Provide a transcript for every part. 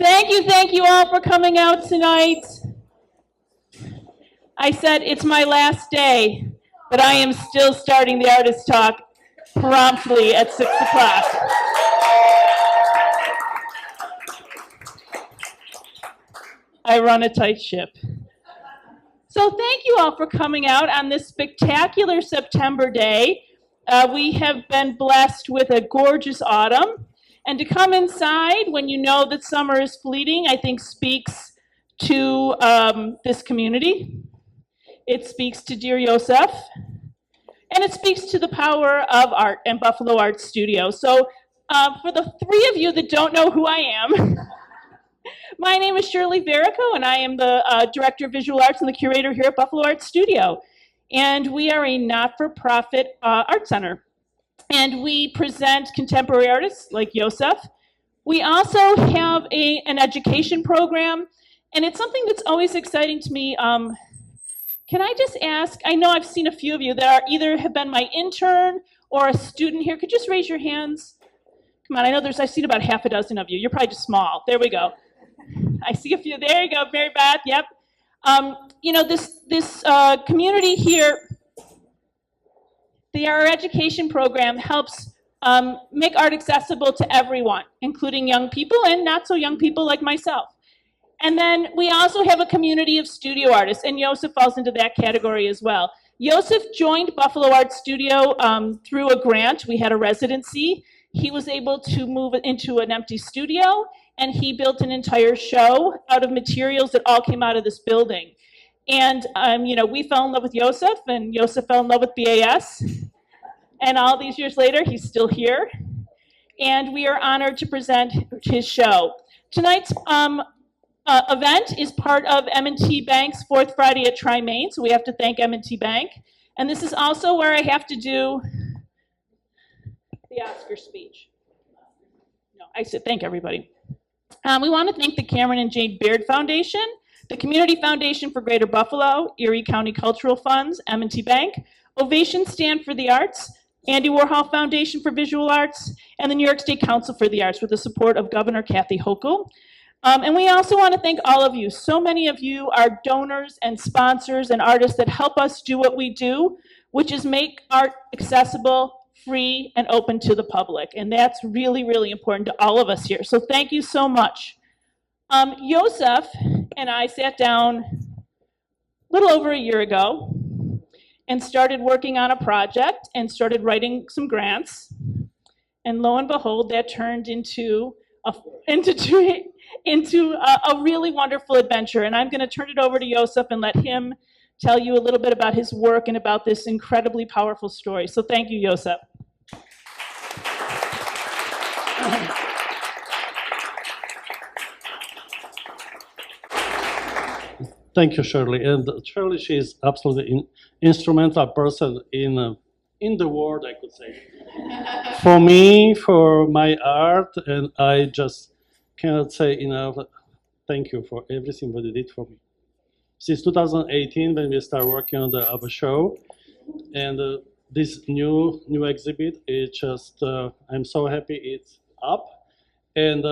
Thank you all for coming out tonight. I said it's my last day, but I am still starting the artist talk promptly at 6 o'clock. I run a tight ship. So thank you all for coming out on this spectacular September day. We have been blessed with a gorgeous autumn. And to come inside when you know that summer is fleeting, I think speaks to this community. It speaks to dear Jozef. And it speaks to the power of art and Buffalo Art Studio. So for the three of you that don't know who I am, my name is Shirley Verico, and I am the Director of Visual Arts and the curator here at Buffalo Art Studio. And we are a not-for-profit art center. And we present contemporary artists like Jozef. We also have an education program, and it's something that's always exciting to me. Can I just ask, I know I've seen a few of you that are either have been my intern or a student here. Could you just raise your hands? Come on, I know I've seen about half a dozen of you. You're probably just small. There we go. I see a few. There you go, Mary Beth, yep. You know, this community here, our education program helps make art accessible to everyone, including young people and not so young people like myself. And then we also have a community of studio artists, and Jozef falls into that category as well. Jozef joined Buffalo Art Studio through a grant. We had a residency. He was able to move into an empty studio, and he built an entire show out of materials that all came out of this building. And you know, we fell in love with Jozef, and Jozef fell in love with BAS. And all these years later, he's still here. And we are honored to present his show. Tonight's event is part of M&T Bank's Fourth Friday at Tri-Main, so we have to thank M&T Bank. And this is also where I have to do the Oscar speech. No, I said thank everybody. We want to thank the Cameron and Jane Baird Foundation, the Community Foundation for Greater Buffalo, Erie County Cultural Funds, M&T Bank, Ovation Stand for the Arts, Andy Warhol Foundation for Visual Arts, and the New York State Council for the Arts with the support of Governor Kathy Hochul. And we also want to thank all of you. So many of you are donors and sponsors and artists that help us do what we do, which is make art accessible, free, and open to the public. And that's really, really important to all of us here. So thank you so much. Jozef and I sat down a little over a year ago and started working on a project and started writing some grants. And lo and behold, that turned into a really wonderful adventure. And I'm going to turn it over to Jozef and let him tell you a little bit about his work and about this incredibly powerful story. So thank you, Jozef. Thank you, Shirley. And Shirley, she is absolutely an instrumental person in the world, I could say. For me, for my art, and I just cannot say enough thank you for everything that you did for me. Since 2018, when we started working on our show, and this new exhibit, it just, I'm so happy it's up. And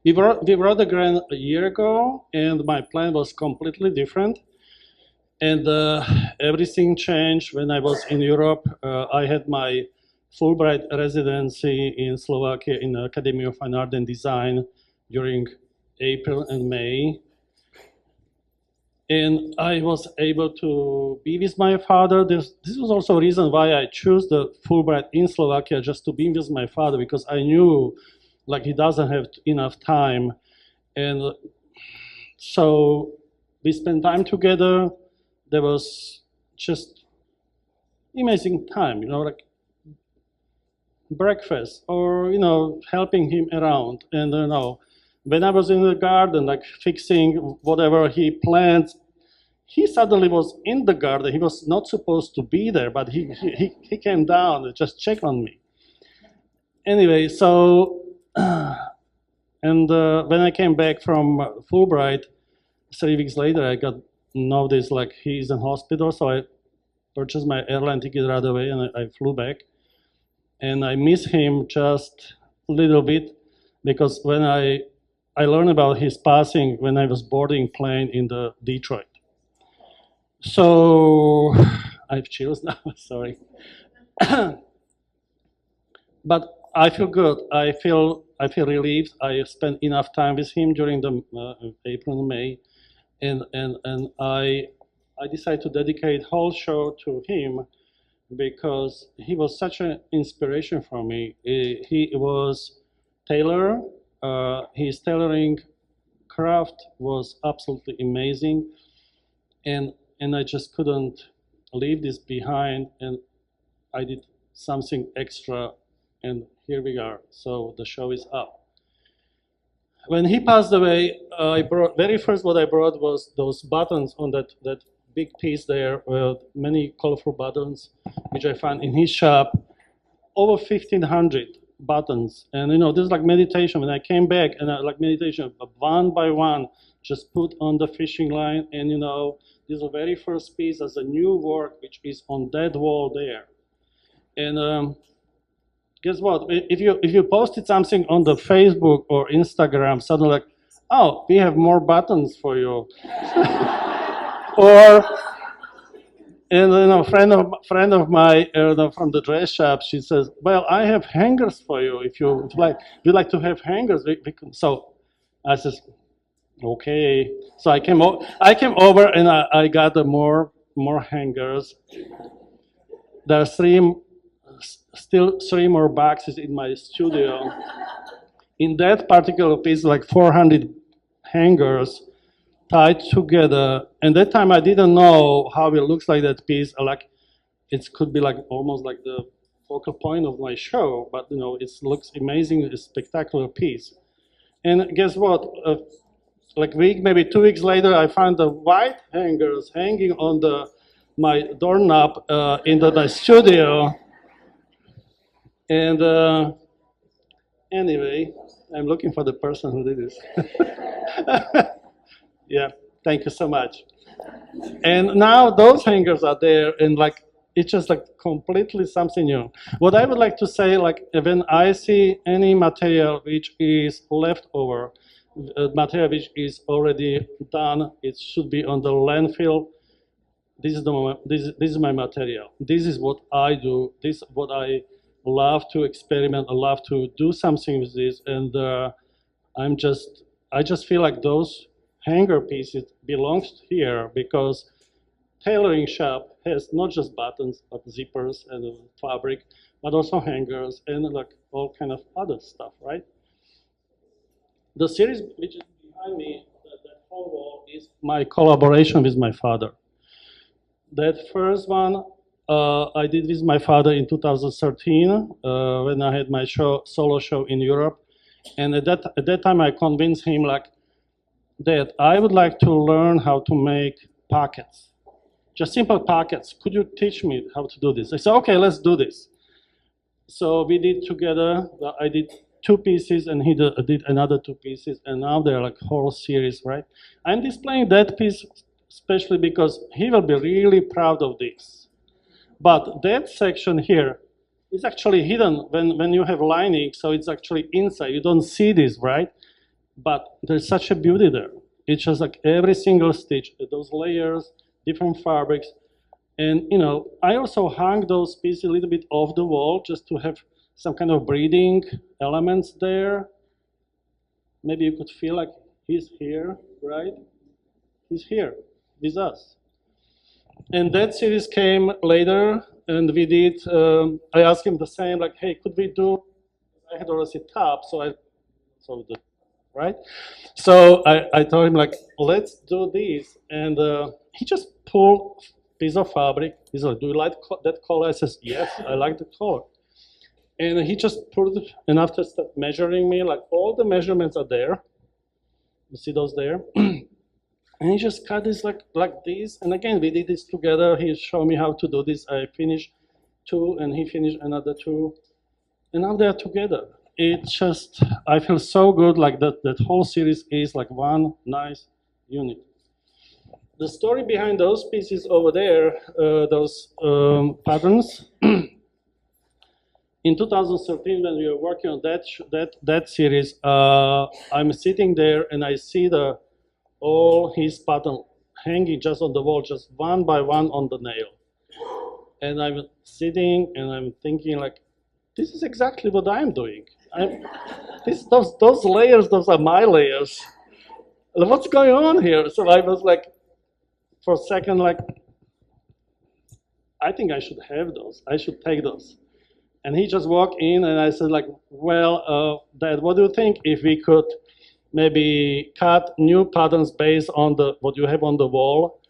we brought the grant a year ago, and my plan was completely different. And everything changed when I was in Europe. I had my Fulbright residency in Slovakia in the Academy of Fine Art and Design during April and May. And I was able to be with my father. This was also a reason why I chose the Fulbright in Slovakia, just to be with my father, because I knew like he doesn't have enough time. And so we spent time together. There was just amazing time, you know, like breakfast or, you know, helping him around. And, you know, when I was in the garden, like fixing whatever he plants, he suddenly was in the garden. He was not supposed to be there, but he came down and just checked on me. Anyway, so, and when I came back from Fulbright, 3 weeks later, I got notice like he's in hospital, so I purchased my airline ticket right away and I flew back. And I miss him just a little bit, because when I learned about his passing when I was boarding plane in the Detroit. So I have chills now. Sorry, but I feel good. I feel relieved. I spent enough time with him during the April and May, and I decided to dedicate whole show to him because he was such an inspiration for me. He was tailor. His tailoring craft was absolutely amazing, and I just couldn't leave this behind, and I did something extra, and here we are. So the show is up. When he passed away, I brought very first what I brought was those buttons on that big piece there, many colorful buttons, which I found in his shop, over 1,500 buttons. And this is like meditation. When I came back, and I like meditation, one by one, just put on the fishing line, and this is the very first piece as a new work, which is on that wall there. And guess what? If you posted something on the Facebook or Instagram, suddenly like, oh, we have more buttons for you, or friend of mine from the dress shop, she says, well, I have hangers for you. If you like to have hangers, we can. So I says, okay. So I came over and I got more hangers. There are still three more boxes in my studio. In that particular piece, like 400 hangers tied together. And that time I didn't know how it looks like that piece. Like it could be like almost like the focal point of my show, but it looks amazing, a spectacular piece. And guess what? Like week, maybe 2 weeks later, I found the white hangers hanging on my doorknob in my studio. And anyway, I'm looking for the person who did this. Yeah, thank you so much. And now those hangers are there, and like it's just like completely something new. What I would like to say, like when I see any material which is left over, material which is already done, it should be on the landfill. This is my material. This is what I do. This is what I love to experiment. I love to do something with this, and I just feel like those hanger pieces belongs here because tailoring shop has not just buttons but zippers and fabric, but also hangers and like all kind of other stuff, right? The series which is behind me, that whole wall, is my collaboration with my father. That first one I did with my father in 2013 when I had my solo show in Europe, and at that time I convinced him like, Dad, I would like to learn how to make pockets, just simple pockets. Could you teach me how to do this? I said, okay, let's do this. So we did together. I did 2 pieces, and he did another 2 pieces, and now they're like whole series, right? I'm displaying that piece especially because he will be really proud of this. But that section here is actually hidden when you have lining, so it's actually inside. You don't see this, right? But there's such a beauty there. It's just like every single stitch, those layers, different fabrics. And I also hung those pieces a little bit off the wall just to have some kind of breathing elements there. Maybe you could feel like he's here, right? He's here with us. And that series came later, and we did, I asked him the same, like, hey, could we do, I had already top, right? So I told him like, let's do this, and he just pulled a piece of fabric. He's like, do you like that color? I says, yes, I like the color. And he just pulled it, and after measuring me, like all the measurements are there. You see those there? And he just cut this like this. And again, we did this together. He showed me how to do this. I finished 2, and he finished another 2. And now they're together. It's just, I feel so good, like that whole series is like one nice unit. The story behind those pieces over there, those patterns, in 2013, when we were working on that series, I'm sitting there and I see all his pattern hanging just on the wall, just one by one on the nail. And I'm sitting and I'm thinking like, this is exactly what I'm doing. Those layers, those are my layers. What's going on here? So I was like, for a second, like, I think I should have those. I should take those. And he just walked in and I said like, well, Dad, what do you think if we could maybe cut new patterns based on what you have on the wall?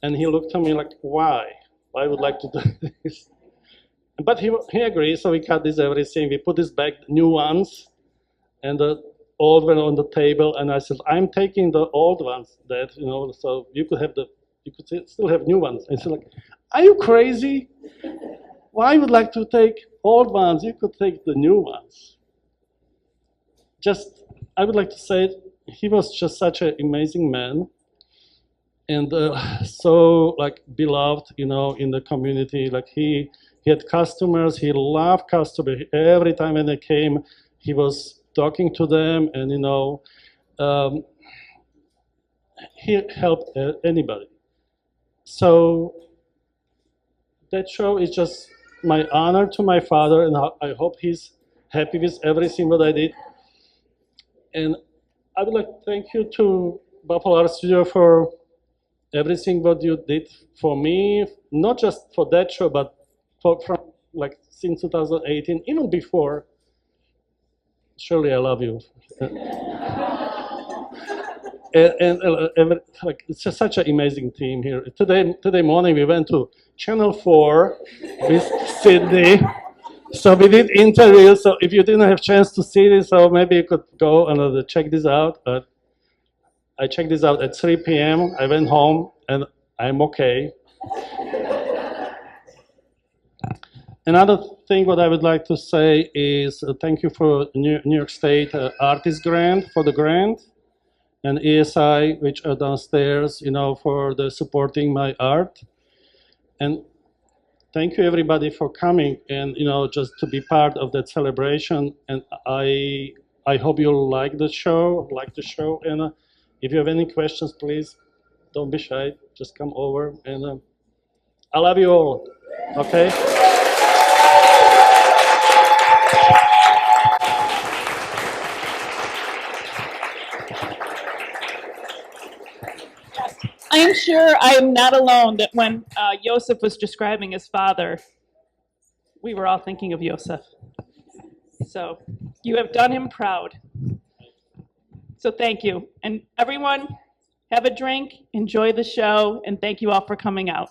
And he looked at me like, why? I would like to do this. But he agreed, so we cut this everything. We put this back, new ones, and the old one on the table. And I said, I'm taking the old ones, Dad, so you could still have new ones. And he's like, are you crazy? Well, I would like to take old ones. You could take the new ones. I would like to say, he was just such an amazing man, and so like beloved, in the community. Like he had customers. He loved customers. Every time when they came, he was talking to them, and he helped anybody. So that show is just my honor to my father, and I hope he's happy with everything that I did. And I would like to thank you to Buffalo Art Studio for everything what you did for me, not just for that show, but from like since 2018, even before. Shirley, I love you. and like it's just such an amazing team here. Today morning we went to Channel 4 with Sydney. So we did interviews. So if you didn't have a chance to see this, so maybe you could go and check this out. But I checked this out at 3 p.m. I went home and I'm okay. Another thing what I would like to say is thank you for New York State Artist Grant for the grant, and ESI, which are downstairs, for the supporting my art. And thank you everybody for coming and just to be part of that celebration. And I hope you'll like the show. And if you have any questions, please don't be shy. Just come over. And I love you all. Okay. I am sure I am not alone that when Jozef was describing his father, we were all thinking of Jozef. So you have done him proud. So thank you. And everyone, have a drink, enjoy the show, and thank you all for coming out.